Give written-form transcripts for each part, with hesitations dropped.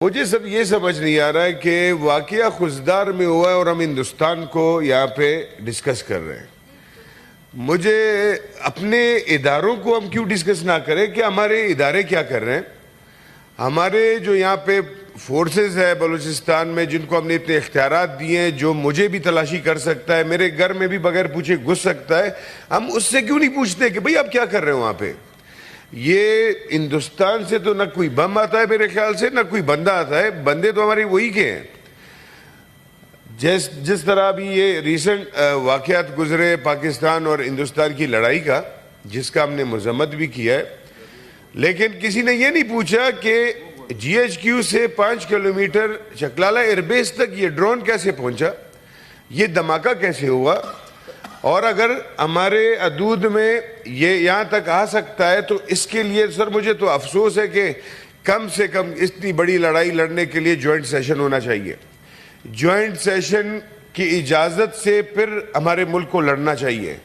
مجھے سب یہ سمجھ نہیں آ رہا ہے کہ واقعہ خزدار میں ہوا ہے اور ہم ہندوستان کو یہاں پہ ڈسکس کر رہے ہیں. مجھے اپنے اداروں کو ہم کیوں ڈسکس نہ کریں کہ ہمارے ادارے کیا کر رہے ہیں. ہمارے جو یہاں پہ فورسز ہے بلوچستان میں جن کو ہم نے اتنے اختیارات دیے ہیں, جو مجھے بھی تلاشی کر سکتا ہے, میرے گھر میں بھی بغیر پوچھے گھس سکتا ہے, ہم اس سے کیوں نہیں پوچھتے کہ بھئی آپ کیا کر رہے ہو وہاں پہ. یہ ہندوستان سے تو نہ کوئی بم آتا ہے میرے خیال سے, نہ کوئی بندہ آتا ہے. بندے تو ہمارے وہی کے ہیں. جس طرح ابھی یہ ریسنٹ واقعات گزرے پاکستان اور ہندوستان کی لڑائی کا, جس کا ہم نے مذمت بھی کیا ہے, لیکن کسی نے یہ نہیں پوچھا کہ جی ایچ کیو سے 5 کلومیٹر چکلالہ ایئر بیس تک یہ ڈرون کیسے پہنچا, یہ دھماکہ کیسے ہوا. اور اگر ہمارے حدود میں یہ یہاں تک آ سکتا ہے تو اس کے لیے سر مجھے تو افسوس ہے کہ کم سے کم اتنی بڑی لڑائی لڑنے کے لیے جوائنٹ سیشن ہونا چاہیے. جوائنٹ سیشن کی اجازت سے پھر ہمارے ملک کو لڑنا چاہیے.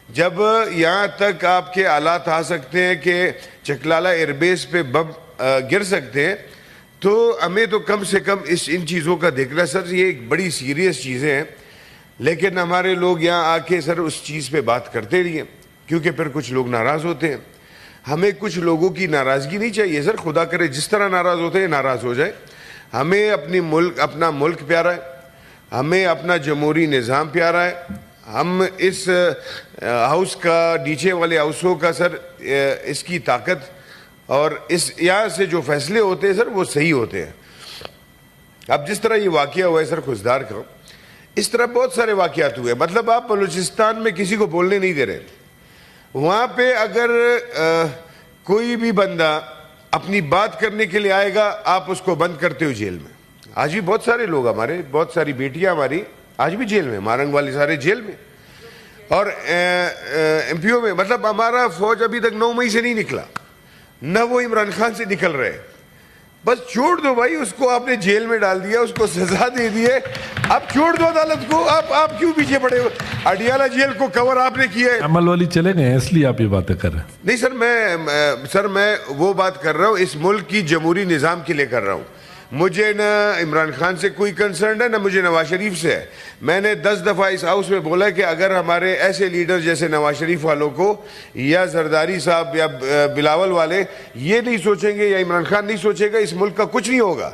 جب یہاں تک آپ کے آلات آ سکتے ہیں کہ چکلالہ ایئر بیس پہ بم گر سکتے ہیں, تو ہمیں تو کم سے کم ان چیزوں کا دیکھنا. سر یہ ایک بڑی سیریس چیزیں ہیں, لیکن ہمارے لوگ یہاں آ کے سر اس چیز پہ بات کرتے رہیے, کیونکہ پھر کچھ لوگ ناراض ہوتے ہیں. ہمیں کچھ لوگوں کی ناراضگی نہیں چاہیے سر, خدا کرے جس طرح ناراض ہوتے ہیں ناراض ہو جائے. ہمیں اپنا ملک پیارا ہے, ہمیں اپنا جمہوری نظام پیارا ہے. ہم اس ہاؤس کا, نیچے والے ہاؤسوں کا سر اس کی طاقت اور اس یہاں سے جو فیصلے ہوتے ہیں سر وہ صحیح ہوتے ہیں. اب جس طرح یہ واقعہ ہوا ہے سر خزدار کا, اس طرح بہت سارے واقعات ہوئے. مطلب آپ بلوچستان میں کسی کو بولنے نہیں دے رہے. وہاں پہ اگر کوئی بھی بندہ اپنی بات کرنے کے لیے آئے گا, آپ اس کو بند کرتے ہو جیل میں. آج بھی بہت سارے لوگ ہمارے, بہت ساری بیٹیاں ہماری آج بھی جیل میں, مارنگ والے سارے جیل میں, اور ایم پی او میں. مطلب ہمارا فوج ابھی تک 9 مئی سے نہیں نکلا, نہ وہ عمران خان سے نکل رہے. بس چھوڑ دو بھائی, اس کو آپ نے جیل میں ڈال دیا, اس کو سزا دے دیے, اب چھوڑ دو عدالت کو. آپ کیوں پیچھے پڑے ہو؟ اڈیالہ جیل کو کور آپ نے کیا ہے. عمل والی چلے گئے اس لیے آپ یہ باتیں کر رہے ہیں. نہیں سر, میں وہ بات کر رہا ہوں اس ملک کی جمہوری نظام کے لیے کر رہا ہوں. مجھے نہ عمران خان سے کوئی کنسرن ہے, نہ مجھے نواز شریف سے ہے. میں نے 10 دفعہ اس ہاؤس میں بولا کہ اگر ہمارے ایسے لیڈر جیسے نواز شریف والوں کو یا زرداری صاحب یا بلاول والے یہ نہیں سوچیں گے, یا عمران خان نہیں سوچے گا, اس ملک کا کچھ نہیں ہوگا.